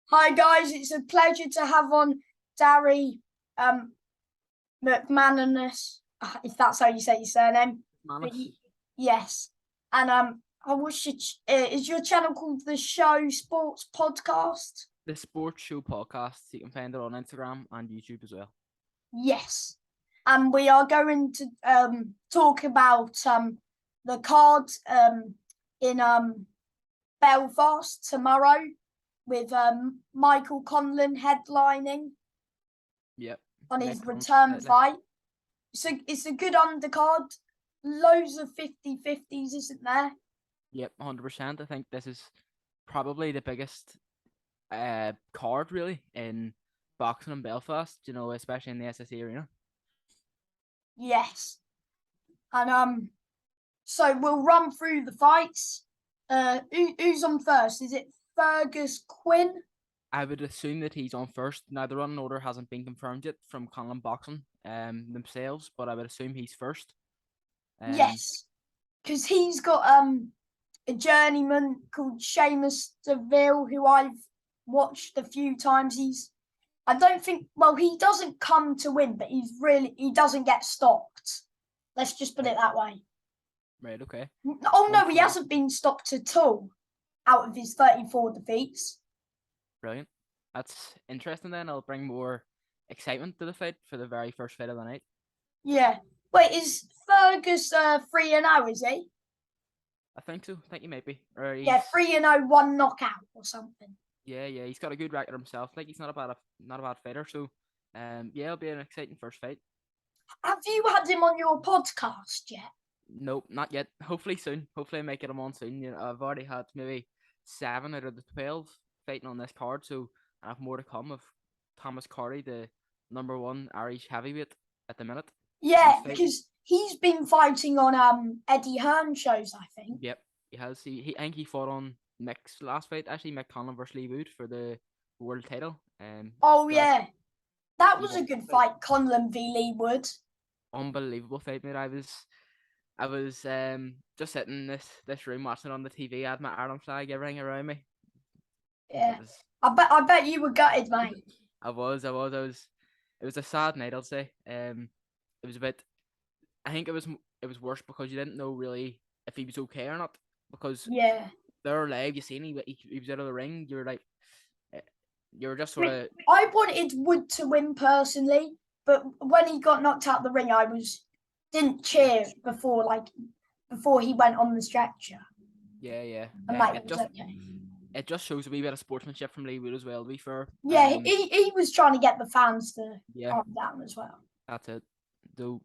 Hi guys, it's a pleasure to have on Darie McManus, if that's how you say your surname. But Manus, yes, and I wish it, is your channel called the Show Sports Podcast? the Sports Show podcast. You can find it on Instagram and YouTube as well. Yes, and we are going to talk about the card in Belfast tomorrow with Michael Conlan headlining Yep. on his Nick return Conlan. fight. So it's a good undercard. Loads of 50-50s, isn't there? Yep, 100%. I think this is probably the biggest card really in boxing in Belfast, especially in the SSE arena. Yes. So we'll run through the fights. Who's on first? Is it Fergus Quinn? I would assume that he's on first. Now the running order hasn't been confirmed yet from Conlan Boxing themselves, but I would assume he's first. Yes. Because he's got a journeyman called Seamus DeVille, who I've watched a few times. I don't think, well, he doesn't come to win, but he doesn't get stopped. Let's just put it that way. Right, okay. Oh no, he hasn't been stopped at all out of his 34 defeats. Brilliant. That's interesting then. It'll bring more excitement to the fight for the very first fight of the night. Yeah. Wait, is Fergus 3-0, is he? I think so. I think he might be. Yeah, 3-0, 1 knockout or something. Yeah, he's got a good record himself. Like he's not a bad fighter. So, yeah, it'll be an exciting first fight. Have you had him on your podcast yet? Nope, not yet. Hopefully soon. Hopefully I might get him on soon. I've already had maybe 7 out of the 12 fighting on this card, so I have more to come of Thomas Carey, the #1 Irish heavyweight at the minute. Yeah, because he's been fighting on Eddie Hearn shows, I think. Yep, he has. I think he fought on Mick's last fight, actually, Mick Conlan versus Lee Wood for the world title. Oh yeah, that was a good fight, Conlan v Lee Wood. Unbelievable fight, mate. I was just sitting in this room watching it on the TV. I had my Ireland flag, everything around me. Yeah, I bet you were gutted, mate. I was. It was a sad night, I'll say. It was a bit. I think it was worse because you didn't know really if he was okay or not, because they're live. You seen he was out of the ring. You were like, you were just sort of. I wanted Wood to win personally, but when he got knocked out of the ring, I didn't cheer before he went on the stretcher. Yeah. It just shows a wee bit of sportsmanship from Lee Wood as well, to be fair. Yeah, he was trying to get the fans to calm down as well. That's it. Though,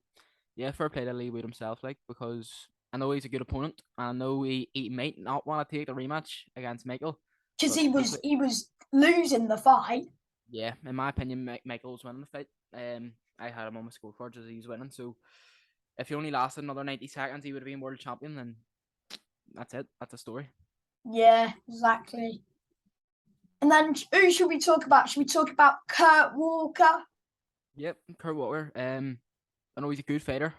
yeah, fair play to Lee Wood himself, because I know he's a good opponent. I know he might not want to take the rematch against Michael. Because he was losing the fight. Yeah, in my opinion, Michael was winning the fight. I had him on my scorecards as he was winning. So if he only lasted another 90 seconds, he would have been world champion. And that's it. That's the story. Yeah, exactly. And then who should we talk about? Should we talk about Kurt Walker? Yep, Kurt Walker. I know he's a good fighter.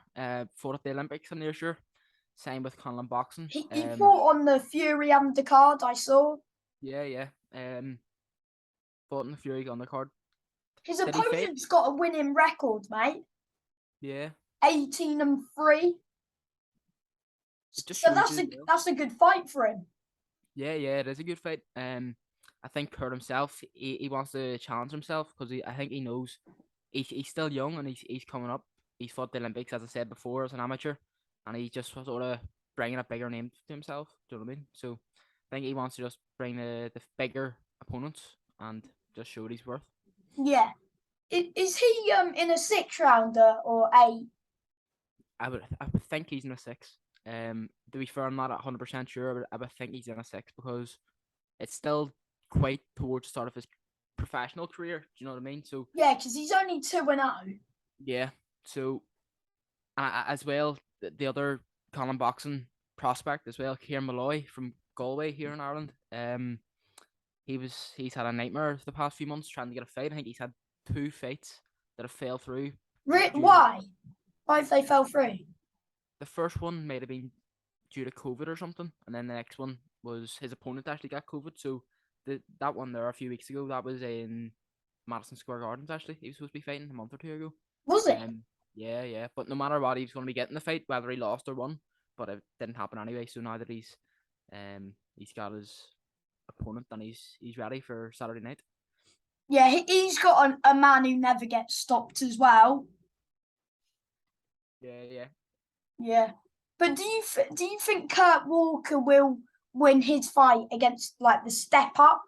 Fought at the Olympics, I'm near sure. Signed with Conlan Boxing. He fought on the Fury undercard, I saw. Yeah. Fought in the Fury undercard. His opponent's got a winning record, mate. Yeah. 18-3. So that's a good fight for him. Yeah, it is a good fight. I think Kurt himself, he wants to challenge himself because I think he knows he's still young and he's coming up. He's fought the Olympics, as I said before, as an amateur, and he just sort of bringing a bigger name to himself. Do you know what I mean? So I think he wants to just bring the bigger opponents and just show what he's worth. Yeah. Is he in a 6-rounder or 8? I would think he's in a 6. To be fair, I'm not 100% sure, but I would think he's in a 6 because it's still quite towards the start of his professional career. Do you know what I mean? So yeah, because he's only 2-0. Yeah. So as well, the other Conlan Boxing prospect as well, Kieran Malloy from Galway here in Ireland. He's had a nightmare the past few months trying to get a fight. I think he's had 2 fights that have fell through. Why? Why have they fell through? The first one might have been due to COVID or something, and then the next one was his opponent actually got COVID, so that one there a few weeks ago. That was in Madison Square Gardens. Actually, he was supposed to be fighting a month or two ago. Was it? Yeah, yeah. But no matter what, he was going to be getting the fight, whether he lost or won. But it didn't happen anyway. So now that he's got his opponent and he's ready for Saturday night. Yeah, he's got a man who never gets stopped as well. Yeah, yeah. Yeah, but do you think Kurt Walker will win his fight against like the Step Up?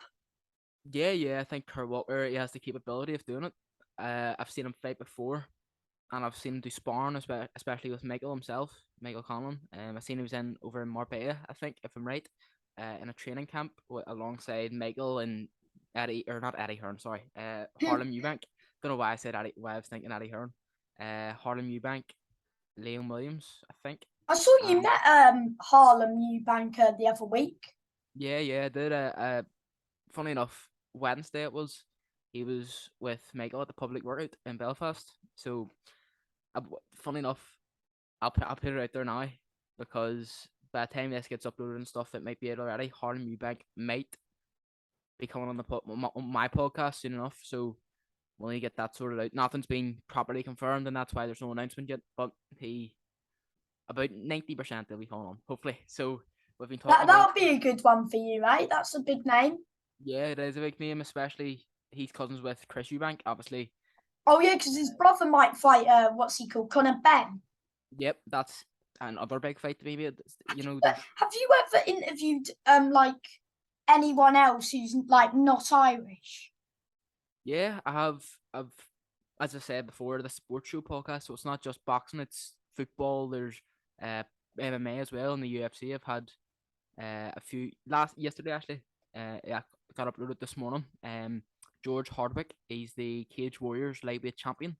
Yeah, yeah. I think Kurt Walker, he has the capability of doing it. I've seen him fight before, and I've seen him do sparring, especially with Michael himself, Michael Conlan. I've seen he was in over in Marbella, I think, if I'm right, in a training camp alongside Michael and Eddie, or not Eddie Hearn, sorry, Harlem Eubank. Don't know why I said Eddie, why I was thinking Eddie Hearn. Harlem Eubank, Liam Williams, I think. I saw you met Harlem Eubank the other week. Yeah, yeah, I did. Funny enough, Wednesday it was. He was with Michael at the public workout in Belfast. So, funny enough, I'll put it out there now because by the time this gets uploaded and stuff, it might be out already. Harlem Eubank might be coming on on my podcast soon enough. So when we get that sorted out, nothing's been properly confirmed, and that's why there's no announcement yet. But he about 90% they'll be coming on, hopefully. So we've been talking about. That'll be a good one for you, right? That's a big name. Yeah, it is a big name, especially he's cousins with Chris Eubank, obviously. Oh yeah, because his brother might fight. What's he called? Conor Ben. Yep, that's another big fight to be made. You know, But have you ever interviewed like anyone else who's like not Irish? yeah, I have. I've, as I said before, the sports show podcast. So it's not just boxing; it's football. There's uh MMA as well, and the UFC. I've had a few yesterday actually. Yeah, got uploaded this morning. George Hardwick, he's the Cage Warriors lightweight champion.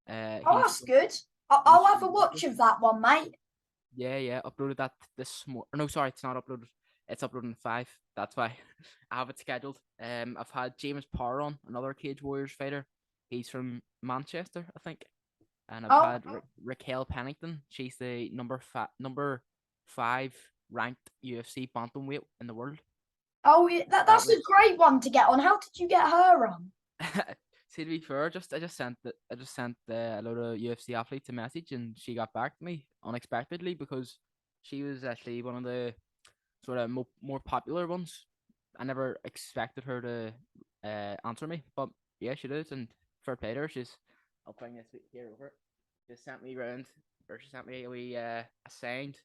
Oh, He's that's good. he's I'll have a from watch Liverpool. of that one, mate. Yeah, yeah. Uploaded that this morning. No, sorry, it's not uploaded. It's uploading at 5. That's why I have it scheduled. I've had James Power on, another Cage Warriors fighter. He's from Manchester, I think. And I've Oh, had Raquel Pennington. She's the number 5 ranked UFC bantamweight in the world. oh, yeah, That that's a was great one to get on. How did you get her on? See, to be fair, I just sent a load of UFC athletes a message, and she got back to me unexpectedly because she was actually one of the sort of more popular ones. I never expected her to answer me, but yeah, she did, and fair play to her. I'll bring this here over. She sent me round, or she sent me a wee a signed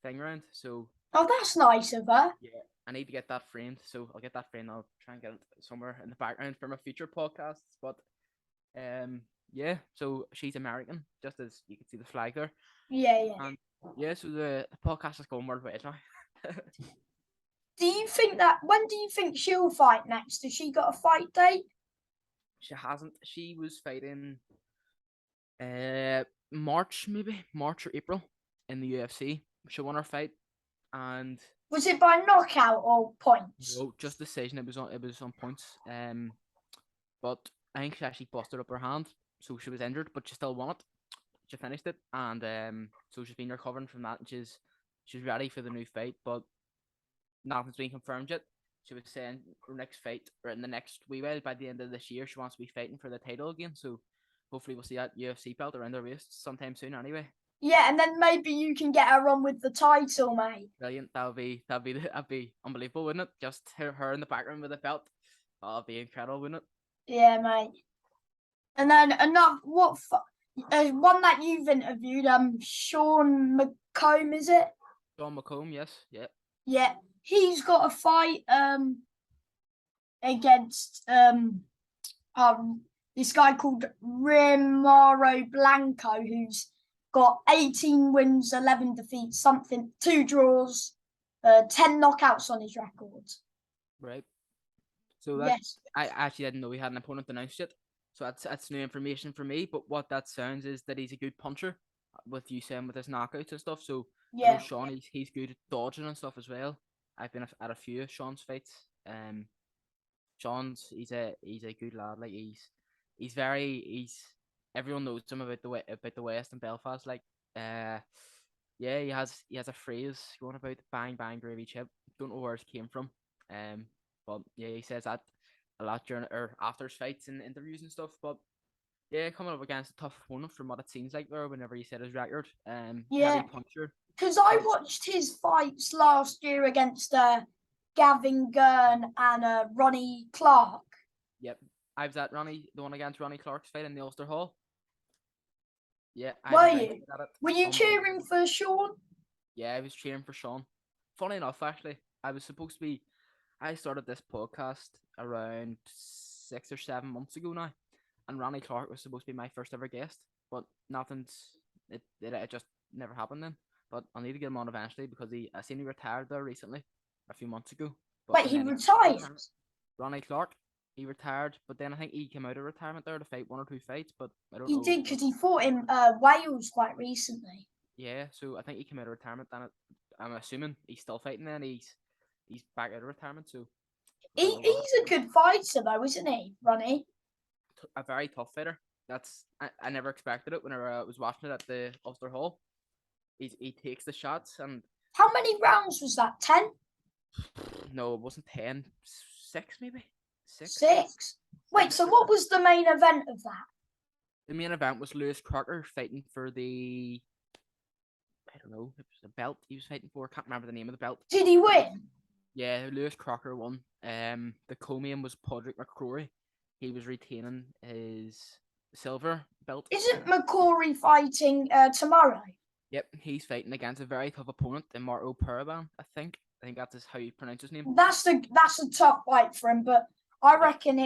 thing round. So Oh, that's nice of her. yeah, I need to get that framed, so I'll get that framed. I'll try and get it somewhere in the background for my future podcasts. But yeah, so she's American, just as you can see the flag there. Yeah, yeah. And yeah, so the podcast is going worldwide now. Do you think that when do you think she'll fight next? Has she got a fight date? She hasn't. She was fighting March, maybe March or April in the UFC. She won her fight, and Was it by knockout or points? no, just decision. It was on points. But I think she actually busted up her hand, so she was injured, but she still won it. She finished it, and so she's been recovering from that, and she's ready for the new fight, but nothing's been confirmed yet. She was saying her next fight, or in the next wee while, by the end of this year, she wants to be fighting for the title again. So hopefully we'll see that UFC belt around her waist sometime soon. Anyway, Yeah, and then maybe you can get her on with the title, mate. brilliant. That'd be unbelievable, wouldn't it? Just her in the background with a belt. Oh, that'd be incredible, wouldn't it? Yeah, mate. And then another one that you've interviewed, Sean McComb, is it? John McComb, yes, yeah. Yeah, he's got a fight against this guy called Rimaro Blanco, who's got 18 wins, 11 defeats, 2 draws, 10 knockouts on his record. Right. So that Yes. I actually didn't know he had an opponent announced yet. So that's new information for me. But what that sounds is that he's a good puncher, with you saying with his knockouts and stuff. So I know Yeah. Sean, he's good at dodging and stuff as well. I've been at a few of Sean's fights. Sean's he's a good lad. Like he's everyone knows him about the West and Belfast. Like yeah, he has a phrase going about bang bang gravy chip. Don't know where it came from. But yeah, he says that a lot during or after his fights and interviews and stuff. But yeah, coming up against a tough opponent from what it seems like there. Whenever he said his record, heavy Yeah, puncher. because I But watched his fights last year against Gavin Gurn and Ronnie Clark. yep, I was at the one against Ronnie Clark's fight in the Ulster Hall. Yeah, I Were was you? at it. Were you cheering Unbelievable. for Sean? Yeah, I was cheering for Sean. Funny enough, actually, I was supposed to be. I started this podcast around 6 or 7 months ago now, and Ronnie Clark was supposed to be my first ever guest, but nothing's. It just never happened then. But I'll need to get him on eventually because I seen he retired there recently, a few months ago. But Wait, and he then he came out of retired. retirement. Ronnie Clark, he retired, but then I think he came out of retirement there to fight 1 or 2 fights, but I don't He know. did because he fought in Wales quite recently. Yeah, so I think he came out of retirement. Then I'm assuming he's still fighting. Then he's back out of retirement. So I don't know what He's a good fighter though, isn't he, Ronnie? a very tough fighter. I never expected it whenever I was watching it at the Ulster Hall. He takes the shots and How many rounds was that? 10? no, it wasn't 10, 6 maybe 6. 6? Wait, so what was the main event of that? The main event was Lewis Crocker fighting for the I don't know, it was a belt he was fighting for. I can't remember the name of the belt. Did he win? Yeah, Lewis Crocker won. The co-main was Podrick McCrory. He was retaining his silver belt. Isn't McCory fighting tomorrow? Yep, he's fighting against a very tough opponent in Marco Paraban, I think. I think that's how you pronounce his name. That's a tough fight for him, but I reckon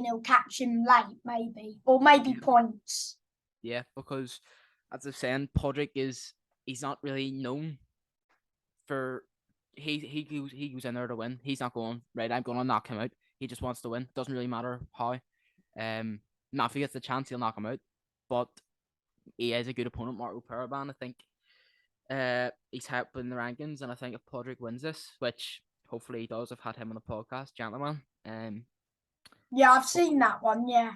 he'll catch him late, maybe, or maybe points. Yeah, because as I was saying, Podrick he's not really known for he goes in there to win. He's not going right. I'm going to knock him out. He just wants to win. Doesn't really matter how. Now if he gets the chance, he'll knock him out. But he is a good opponent, Marco Paraban. I think he's helping the rankings, and I think if Podrick wins this, which hopefully he does, I've had him on the podcast, gentlemen. Yeah, I've seen that one. Yeah.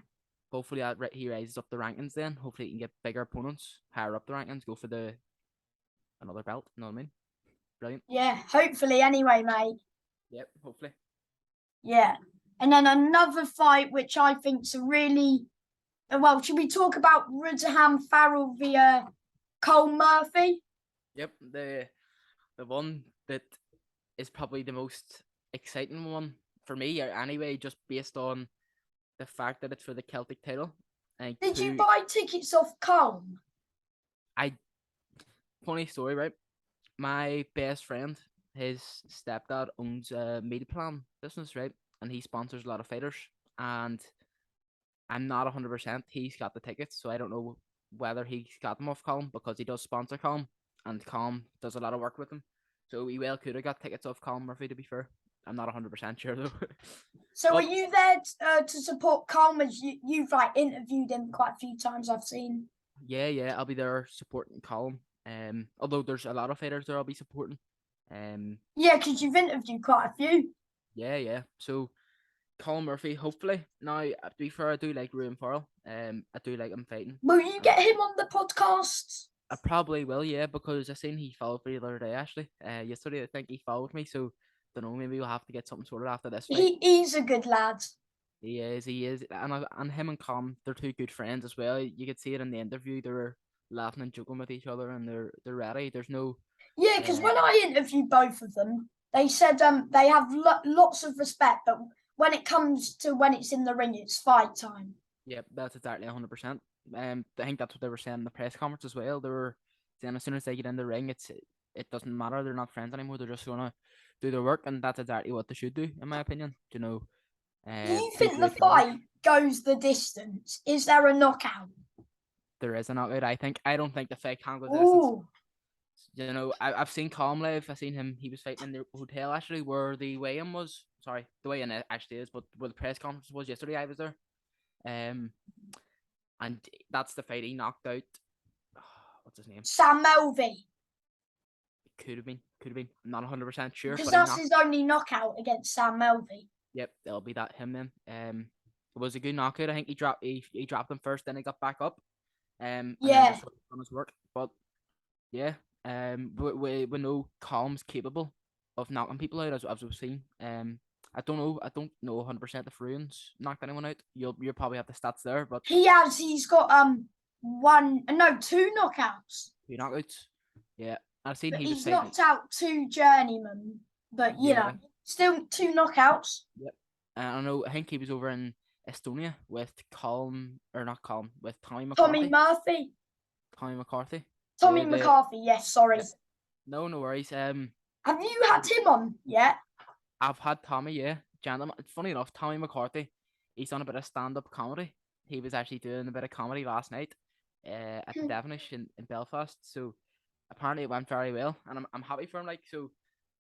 Hopefully he raises up the rankings. Then hopefully he can get bigger opponents, higher up the rankings, go for another belt. You know what I mean? Brilliant. Yeah, hopefully. Anyway, mate. Yep, hopefully. Yeah, and then another fight which I think's a really well. Should we talk about Rudham Farrell via Cole Murphy? Yep, the one that is probably the most exciting one for me, anyway, just based on the fact that it's for the Celtic title. And Did you buy tickets off Cole? Funny story, right? My best friend, his stepdad owns a meal plan business, right? And he sponsors a lot of fighters. And I'm not 100%. He's got the tickets, so I don't know whether he's got them off Colm because he does sponsor Colm, and Colm does a lot of work with him. So he well could have got tickets off Colm Murphy, to be fair. I'm not 100% sure though. So were you there to support Cole? As you've like interviewed him quite a few times. I've seen. Yeah, I'll be there supporting Colm. Although there's a lot of fighters there I'll be supporting. Yeah, because you've interviewed quite a few. Yeah. So Colin Murphy, hopefully. Now, to be fair, I do like Ruben Farrell. I do like him fighting. Will you get him on the podcast? I probably will, yeah, because I seen he followed me the other day, actually. Yesterday, I think he followed me, so don't know. Maybe we'll have to get something sorted after this fight. He's a good lad. He is, and him and Colin, they're two good friends as well. You could see it in the interview. They were laughing and joking with each other, and they're ready. There's no. Yeah, because when I interviewed both of them, they said they have lots of respect, but when it comes to when it's in the ring, it's fight time. Yep, that's exactly 100%. I think that's what they were saying in the press conference as well. They were saying as soon as they get in the ring, it doesn't matter. They're not friends anymore. They're just gonna do their work, and that's exactly what they should do, in my opinion. You know. Do you think the fight goes the distance? Is there a knockout? There is a knockout. I don't think the fight can go the distance. You know, I've seen Colm live. I've seen him. He was fighting in the hotel actually, where the weigh-in was. Sorry, the weigh-in actually is, but where the press conference was yesterday, I was there. And that's the fight he knocked out. What's his name? Sam Melvey. Could have been. I'm not 100% sure. Because that's his only knockout against Sam Melvey. Yep, it'll be that him then. It was a good knockout. I think he dropped him first, then he got back up. And then just on his work. But yeah, we know Colm's capable of knocking people out as we've seen. I don't know. I don't know 100% if Ruin's knocked anyone out. You'll probably have the stats there, but He's got two knockouts. 2 knockouts. Yeah, I've seen But he was he's fighting. knocked out 2 journeymen. But Yeah. still 2 knockouts. Yep. I know. I think he was over in Estonia with with Tommy Tommy McCarthy. Murphy. Tommy McCarthy. Tommy The McCarthy, yes, sorry. Yep. No worries. Have you had him on yet? I've had Tommy, yeah. Gentleman. It's funny enough, Tommy McCarthy, he's done a bit of stand-up comedy. He was actually doing a bit of comedy last night at the Devonish in Belfast. So apparently it went very well, and I'm happy for him. Like, so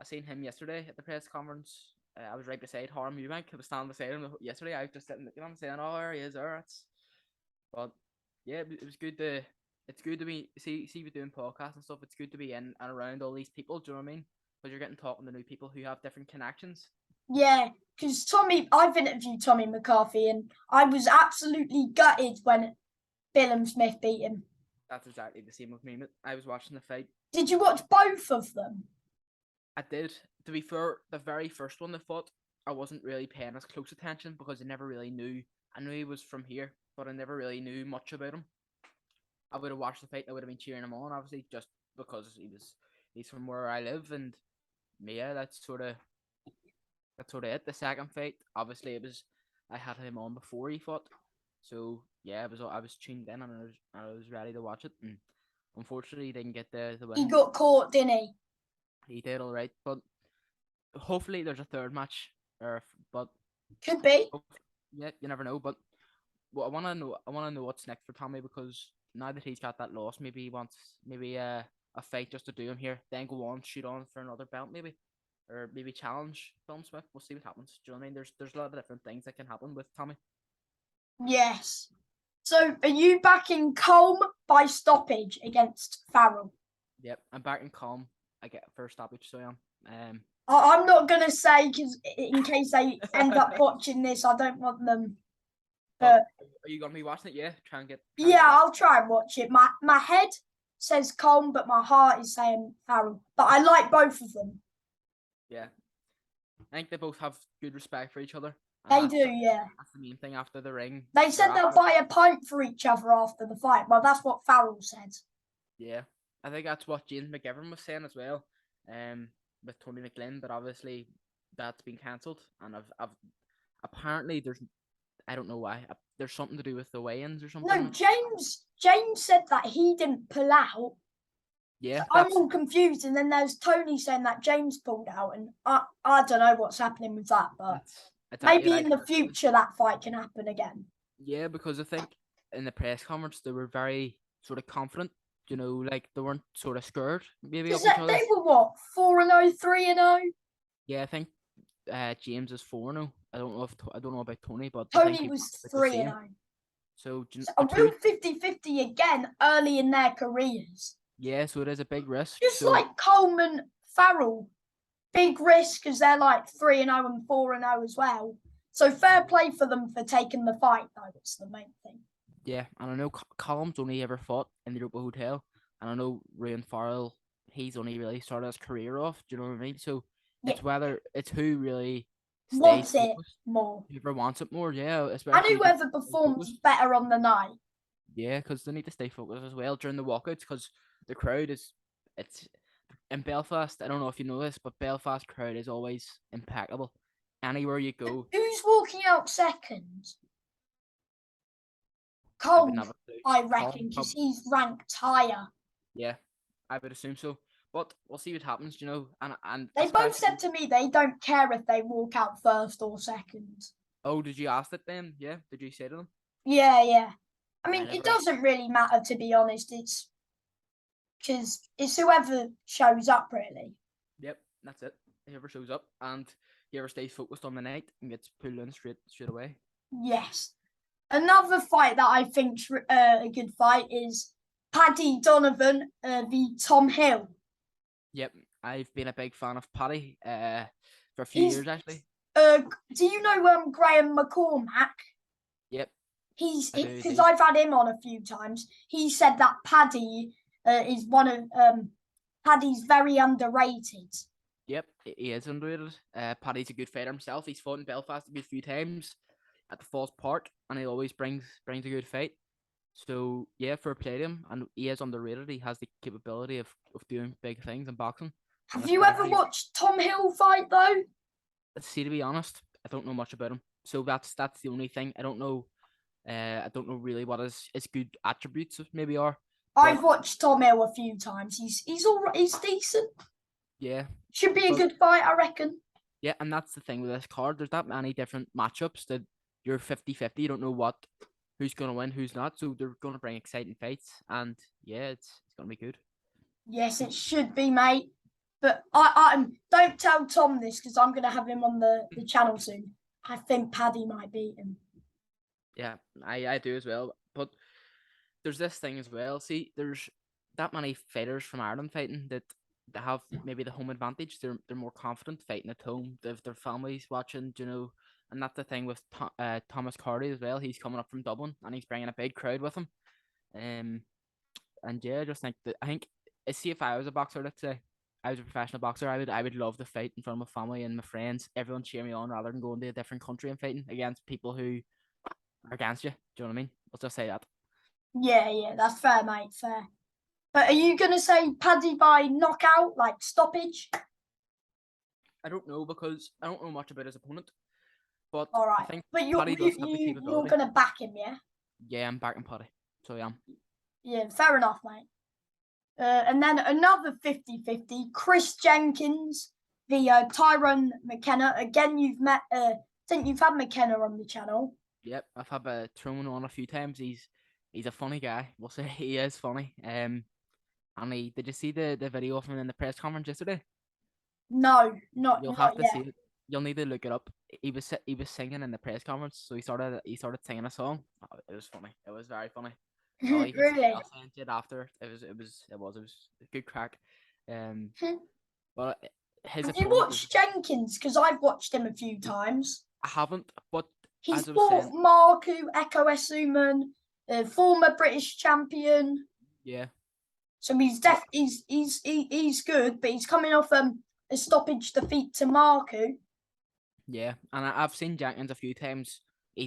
I seen him yesterday at the press conference. I was right beside Harm Eubank. I was standing beside him yesterday. I was just sitting looking at him saying, "Oh, there he is, there." But yeah, it was good to. It's good to be see you doing podcasts and stuff. It's good to be in and around all these people. Do you know what I mean? Because you're getting talking to new people who have different connections. Yeah, because I've interviewed Tommy McCarthy, and I was absolutely gutted when Billum Smith beat him. That's exactly the same with me. I was watching the fight. Did you watch both of them? I did. To be fair, the very first one they fought, I wasn't really paying as close attention because I never really knew. I knew he was from here, but I never really knew much about him. I would have watched the fight and I would have been cheering him on, obviously, just because he's from where I live, and yeah, that's sort of it. The second fight, obviously, I had him on before he fought, so yeah, I was tuned in and I was ready to watch it, and unfortunately, he didn't get the win. He got caught, didn't he? He did all right, but hopefully there's a third match, but could be. Yeah, you never know. But what I want to know what's next for Tommy, because now that he's got that loss, maybe he wants a fight just to do him here, then go on, shoot on for another belt, maybe, or maybe challenge Film Smith. We'll see what happens. Do you know what I mean? There's a lot of different things that can happen with Tommy. Yes. So, are you backing Colm by stoppage against Farrell? Yep, I'm backing Colm. I get first stoppage, so I am. I'm not gonna say, because in case they end up watching this, I don't want them. But are you gonna be watching it? Yeah, try and get. I'll try and watch it. My head says Colm, but my heart is saying Farrell. But I like both of them. Yeah, I think they both have good respect for each other. They do, yeah. That's the main thing after the ring. They said they'll buy a pint for each other after the fight. Well, that's what Farrell said. Yeah, I think that's what James McGivern was saying as well. With Tony McGlynn, but obviously that's been cancelled, and I've apparently I don't know why, there's something to do with the weigh-ins or something. No, James said that he didn't pull out. Yeah, so I'm all confused, and then there's Tony saying that James pulled out, and I don't know what's happening with that, but maybe in the future that fight can happen again. Yeah, because I think in the press conference they were very sort of confident. You know, like they weren't sort of scared. Maybe of each other. They were what, 4-0, 3-0. Yeah, I think James is 4-0. I don't know about Tony, but Tony was 3-0. So a real 50-50 again early in their careers. Yeah, so it is a big risk. Just like Coleman, Farrell, big risk because they're like 3-0 and 4-0 as well. So fair play for them for taking the fight, though. It's the main thing. Yeah, and I know Colm's only ever fought in the Europa Hotel, and I know Ryan Farrell, he's only really started his career off. Do you know what I mean? So it's who really wants it more. Whoever wants it more, yeah. And whoever performs better on the night. Yeah, because they need to stay focused as well during the walkouts, because the crowd it's in Belfast. I don't know if you know this, but Belfast crowd is always impeccable. Anywhere you go. Who's walking out second? Colm, I reckon, because he's ranked higher. Yeah, I would assume so. But we'll see what happens, you know. And they both said to me they don't care if they walk out first or second. Oh, did you ask it then? Yeah, did you say to them? Yeah. I mean, it doesn't really matter, to be honest. It's because it's whoever shows up, really. Yep, that's it. Whoever shows up and whoever stays focused on the night and gets pulled in straight away. Yes. Another fight that I think's a good fight is Paddy Donovan v Tom Hill. Yep, I've been a big fan of Paddy for a few years, actually. Do you know Graham McCormack? Yep. Because I've had him on a few times. He said that Paddy is one of Paddy's very underrated. Yep, he is underrated. Paddy's a good fighter himself. He's fought in Belfast a good few times at the Falls Park, and he always brings a good fight. So yeah, fair play to him, and he is underrated. He has the capability of doing big things in boxing, and Have you ever especially, watched Tom Hill fight though? see, to be honest, I don't know much about him. So that's the only thing. I don't know. I don't know really what his good attributes maybe are, but I've watched Tom Hill a few times. He's all right. He's decent. yeah, Should be a but good fight, I reckon. yeah, and that's the thing with this card. There's that many different matchups that you're 50-50. You don't know who's gonna win, who's not. So they're gonna bring exciting fights, and yeah, it's gonna be good. Yes, it should be, mate. But I don't tell Tom this because I'm gonna have him on the channel soon. I think Paddy might beat him. Yeah, I do as well. But there's this thing as well. See, there's that many fighters from Ireland fighting that they have maybe the home advantage. They're more confident fighting at home. They've their families watching, and that's the thing with Thomas Carty as well. He's coming up from Dublin and he's bringing a big crowd with him. Um, and yeah, I just think that see if I was a boxer, let's say I was a professional boxer, I would love to fight in front of my family and my friends. Everyone cheer me on rather than going to a different country and fighting against people who are against you. Do you know what I mean? Let's just say that. Yeah, that's fair, mate. Fair. But are you gonna say Paddy by knockout, like stoppage? I don't know because I don't know much about his opponent, but All I right. think But Paddy does have the you're capability. gonna back him, yeah? Yeah, I'm backing Paddy, so yeah. Yeah, fair enough, mate. And then another 50-50, Chris Jenkins, the Tyrone McKenna. Again, you've met. I think you've had McKenna on the channel. Yep, I've had Truman on a few times. He's a funny guy. We'll say he is funny. And did you see the video of him in the press conference yesterday? No, not You'll not have to see yet. it. You'll need to look it up. He was singing in the press conference, so he started singing a song. Oh, it was funny. It was very funny. Really. I'll send it after. It was a good crack. Um, but his Have you opponent is watched Jenkins? Because I've watched him a few times. I haven't, but He's as I was fought saying, Marku Eko Esuman, former British champion. yeah, So he's but he's good, but he's coming off a stoppage defeat to Marku. yeah, and I've seen Jenkins a few times.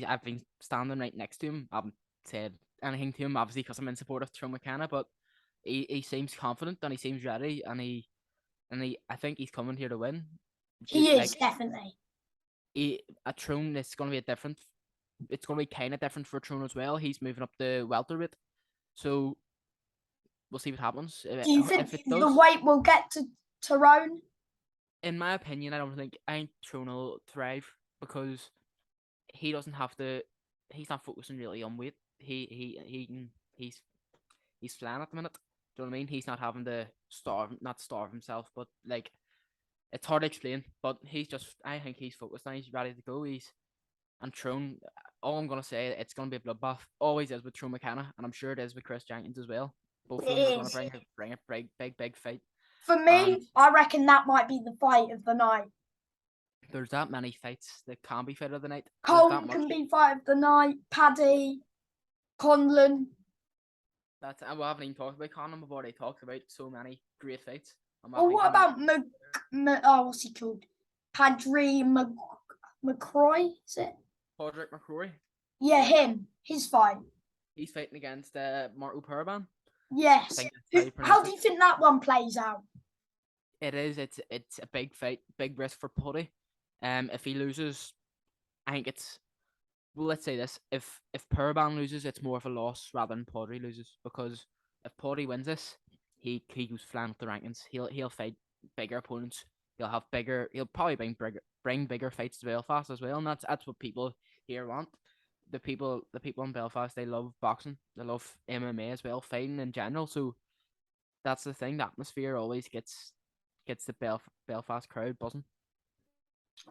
I've been standing right next to him. I haven't said anything to him, obviously, because I'm in support of Tro McKenna, but he seems confident and he seems ready, and I think he's coming here to win. He is Like definitely. at Tron, it's going to be a different. It's going to be kind of different for Tron as well. He's moving up the welterweight, so we'll see what happens. Do you think If it the does, weight will get to Tyrone? in my opinion, I think Tron will thrive because he doesn't have to. He's not focusing really on weight. He's flying at the minute. Do you know what I mean? He's not having to not starve himself, but like it's hard to explain. But I think he's focused and he's ready to go. And Tron. All I'm gonna say, it's gonna be a bloodbath. Always is with Tron McKenna, and I'm sure it is with Chris Jenkins as well. Both of them are It gonna is. bring a big fight. For And me, I reckon that might be the fight of the night. there's that many fights that can be fight of the night. There's that Colm much. can be fight of the night. Paddy, Conlan. That's we haven't even talked about Conlan. We've already talked about so many great fights. Or what about what's he called? Padre McCroy, is it? Podrick McCrory? Yeah, him. His fight. He's fighting against Martu Paraban. Yes. I think that's how you How pronounce do it. you think that one plays out? It is. It's a big fight, big risk for Putty. If he loses, I think it's. Well, let's say this: if Paraban loses, it's more of a loss rather than Podry loses, because if Podry wins this, he goes flying up the rankings. He'll fight bigger opponents. He'll have bigger. He'll probably bring bigger fights to Belfast as well, and that's what people here want. The people in Belfast, they love boxing. They love MMA as well, fighting in general. So that's the thing. The atmosphere always gets the Belfast crowd buzzing.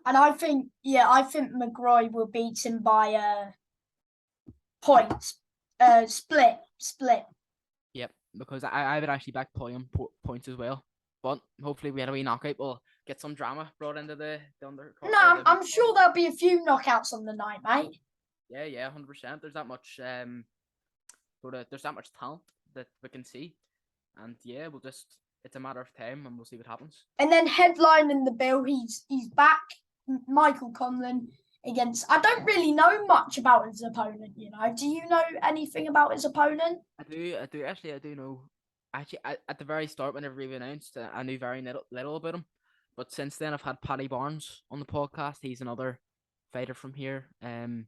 And I think McGroy will beat him by points. Split. Yep, because I would actually back Podium points as well. But hopefully we had a wee knockout. We'll get some drama brought into the undercard. No, I'm sure there'll be a few knockouts on the night, mate. Yeah, 100%. There's that much there's that much talent that we can see, and yeah, we'll just it's a matter of time, and we'll see what happens. And then headlining the bill, he's back, Michael Conlan against. I don't really know much about his opponent. Do you know anything about his opponent? I do actually. I do know. Actually, at the very start, whenever he announced, I knew very little about him. But since then, I've had Paddy Barnes on the podcast. He's another fighter from here. And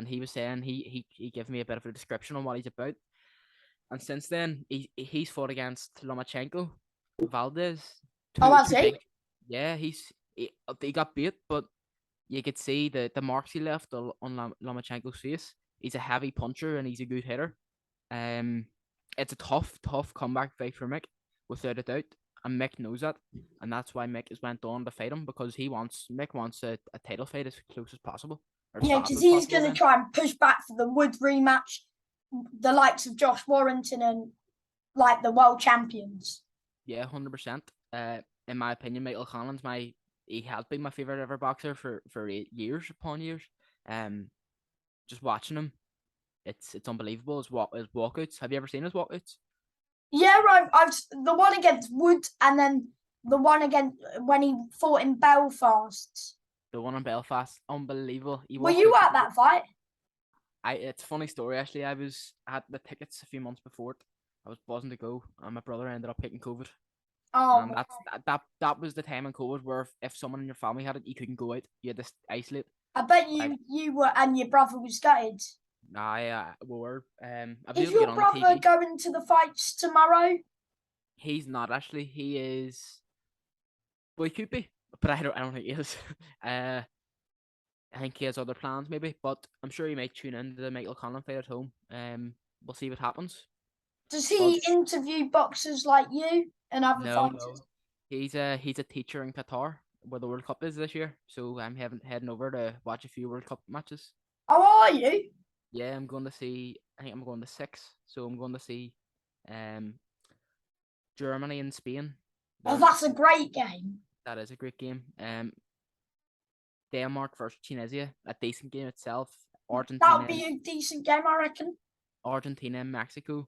he was saying he gave me a bit of a description on what he's about. And since then, he's fought against Lomachenko, Valdez. Oh, has Two he? big. Yeah, he got beat, but you could see the marks he left on Lomachenko's face. He's a heavy puncher and he's a good hitter. It's a tough comeback fight for Mick, without a doubt. And Mick knows that, and that's why Mick has went on to fight him, because Mick wants a title fight as close as possible. Yeah, because he's going to try and push back for the Wood rematch, the likes of Josh Warrington and like the world champions. Yeah, 100%. In my opinion, Michael Conlan's he has been my favorite ever boxer for years upon years. Just watching him, it's unbelievable. His walkouts. Have you ever seen his walkouts? Yeah, I've the one against Wood, and then the one against when he fought in Belfast. The one in Belfast, unbelievable. Were you at that fight? It's a funny story actually. I had the tickets a few months before it. I was buzzing to go, and my brother ended up picking COVID. Oh, and that was the time in COVID where if someone in your family had it, you couldn't go out. You had to isolate. I bet you were, and your brother was gutted. We were. Is your brother going to the fights tomorrow? He's not actually. He is. Well, he could be, but I don't think he is. I think he has other plans maybe, but I'm sure he might tune into the Michael Conlan fight at home. We'll see what happens. Does he interview boxers like you and other fighters? No. He's a teacher in Qatar, where the World Cup is this year. So I'm heading over to watch a few World Cup matches. How are you? Yeah, I'm going to see. I think I'm going to 6. So I'm going to see, Germany and Spain. Oh, that's a great game. That is a great game. Denmark versus Tunisia, a decent game itself. Argentina. That would be a decent game, I reckon. Argentina and Mexico.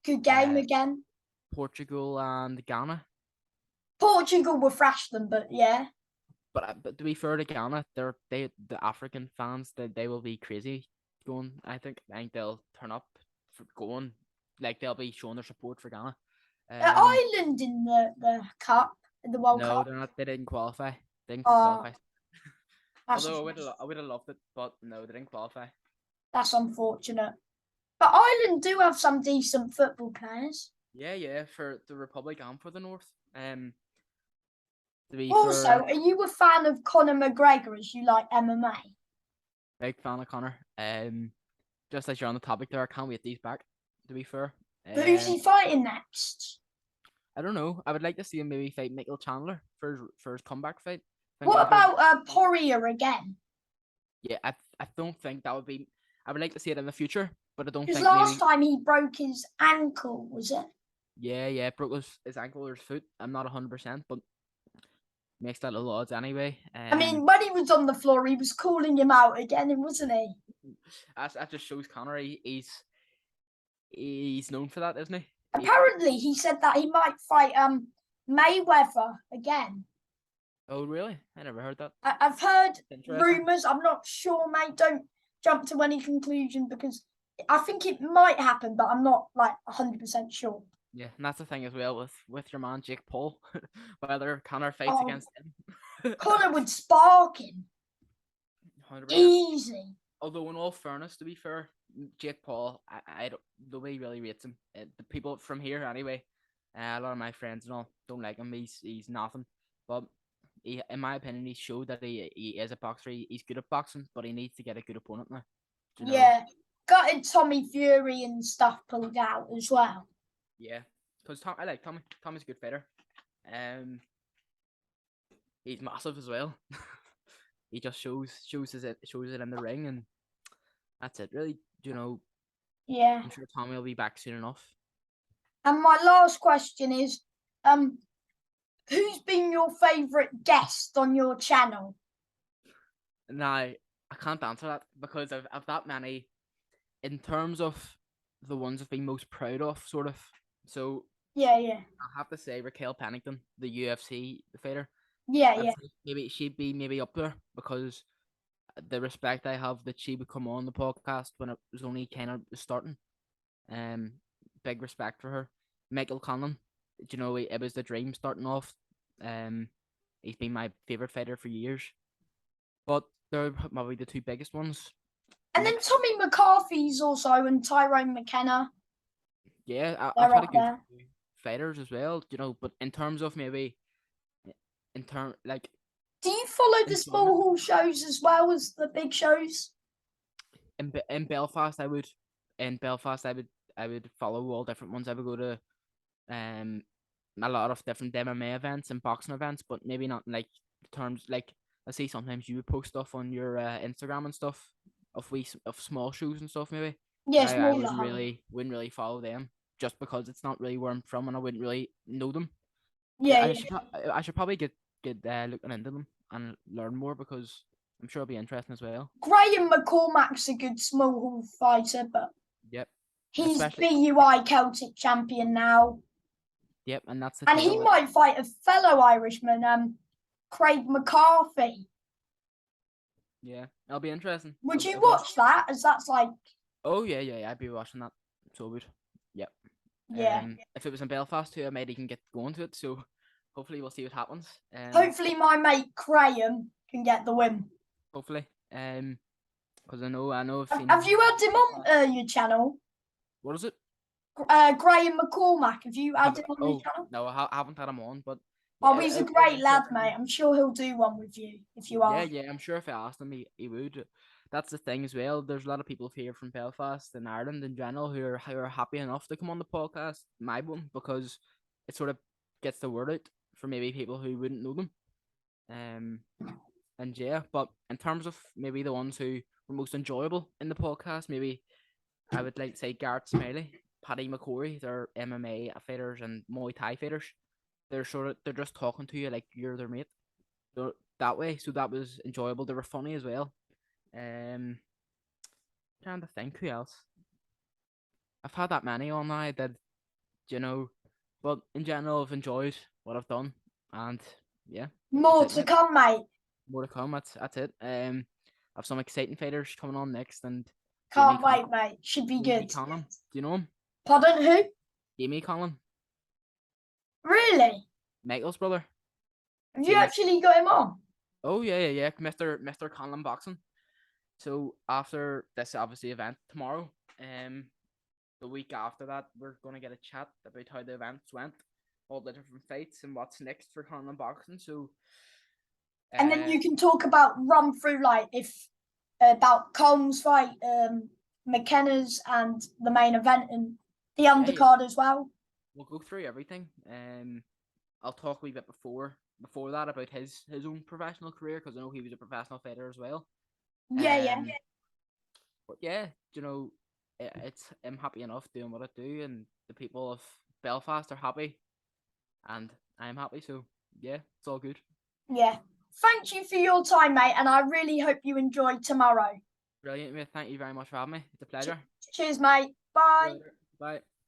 Good game again. Portugal and Ghana. Portugal will thrash them, but yeah. But to be fair to Ghana, the African fans, they will be crazy going. I think they'll turn up for going. Like they'll be showing their support for Ghana. Ireland in the cup, in the World Cup. No, they're not. They didn't qualify. They didn't qualify. Although I would have loved it, but no, they didn't qualify. That's unfortunate. But Ireland do have some decent football players. Yeah, for the Republic and for the North. Also, are you a fan of Conor McGregor as you like MMA? Big fan of Conor. Just as you're on the topic there, I can't wait these back, to be fair. But who's he fighting next? I don't know. I would like to see him maybe fight Michael Chandler for his comeback fight. What about Poirier again? Yeah, I don't think that would be. I would like to see it in the future, but I don't think. Because last time he broke his ankle, was it? Yeah, broke his ankle or his foot. I'm not 100%, but makes that little odds anyway. I mean, when he was on the floor, he was calling him out again, wasn't he? That just shows Conor he's known for that, isn't he? Apparently, he said that he might fight Mayweather again. Oh, really? I never heard that. I've heard rumours. I'm not sure, mate. Don't jump to any conclusion because I think it might happen, but I'm not 100% sure. Yeah, and that's the thing as well with your man Jake Paul, whether Conor fights against him. Conor would spark him. 100%. Easy. Although, in all fairness, to be fair, Jake Paul, I don't. Nobody really rates him. The people from here, anyway, a lot of my friends and all don't like him. He's nothing. But in my opinion, he showed that he is a boxer. He's good at boxing, but he needs to get a good opponent now. Yeah, gutted Tommy Fury and stuff pulled out as well. Yeah, because I like Tommy. Tommy's a good fighter. He's massive as well. He just shows it in the ring, and that's it. Really, Yeah. I'm sure Tommy will be back soon enough. And my last question is, who's been your favourite guest on your channel? Now, I can't answer that because I've that many. In terms of the ones I've been most proud of, sort of. So Yeah, yeah, I have to say Raquel Pennington, the UFC fighter. yeah, I'd yeah, say maybe she'd be maybe up there because the respect I have that she would come on the podcast when it was only kind of starting. Um, big respect for her. Michael Conlan, it was the dream starting off. Um, he's been my favorite fighter for years. But they're probably the two biggest ones. And then Next, Tommy McCarthy's also, and Tyrone McKenna. yeah, I've They're had a up good there. few fighters as well. But in terms of maybe in term like Do you follow the small enjoyment hall shows as well as the big shows? in Belfast, I would follow all different ones. I would go to um a lot of different MMA events and boxing events, but maybe not in, like terms like I see sometimes you would post stuff on your Instagram and stuff of small shoes and stuff maybe, but Yeah, I smaller. wouldn't really follow them just because it's not really where I'm from and I wouldn't really know them. Yeah, I yeah. should I should probably get looking into them and learn more because I'm sure it'll be interesting as well. Graham McCormack's a good small hall fighter, but Yep, he's especially BUI Celtic champion now. yep, and that's the And he title that might fight a fellow Irishman, Craig McCarthy. yeah, it'll be interesting. Would you It'll be watch that? As that's like, oh yeah, I'd be watching that. So would. Yep. yeah. If it was in Belfast too, I might even get going to it. So hopefully we'll see what happens. Hopefully, my mate Graham can get the win. Hopefully. Because I know I've seen. Have you had him on your channel? What is it? Graham McCormack. Have you had him on your channel? No, I haven't had him on, but Oh, yeah, he's a it'll be great lad, interesting. mate. I'm sure he'll do one with you if you are. Yeah, I'm sure if I asked him, he would. That's the thing as well. There's a lot of people here from Belfast and Ireland in general who are happy enough to come on the podcast, my one, because it sort of gets the word out for maybe people who wouldn't know them. And yeah, but in terms of maybe the ones who were most enjoyable in the podcast, maybe I would like to say Garrett Smiley, Paddy McCory, they're MMA fighters and Muay Thai fighters. They're just talking to you like you're their mate. They're that way, so that was enjoyable. They were funny as well. Trying to think who else. I've had that many on now that but in general I've enjoyed what I've done, and yeah, More that's it, to mate. come, mate. More to come. That's it. I've some exciting fighters coming on next, and Can't wait, mate. Should be Jamie good. Conlan. Do you know him? Pardon, who? Jamie Conlan, Really? Michael's brother. Have you Jamie. actually got him on? Oh yeah, Mr. Conlan boxing. So after this obviously event tomorrow, the week after that we're gonna get a chat about how the events went, all the different fights, and what's next for Conlan boxing. So. And then you can talk about run through like if about Combs' fight, McKenna's, and the main event and the undercard as well. We'll go through everything. I'll talk a wee bit before that about his own professional career because I know he was a professional fighter as well. Yeah. But yeah, I'm happy enough doing what I do, and the people of Belfast are happy, and I'm happy. So yeah, it's all good. Yeah. Thank you for your time, mate, and I really hope you enjoy tomorrow. Brilliant, mate. Thank you very much for having me. It's a pleasure. Cheers, mate. Bye. Bye.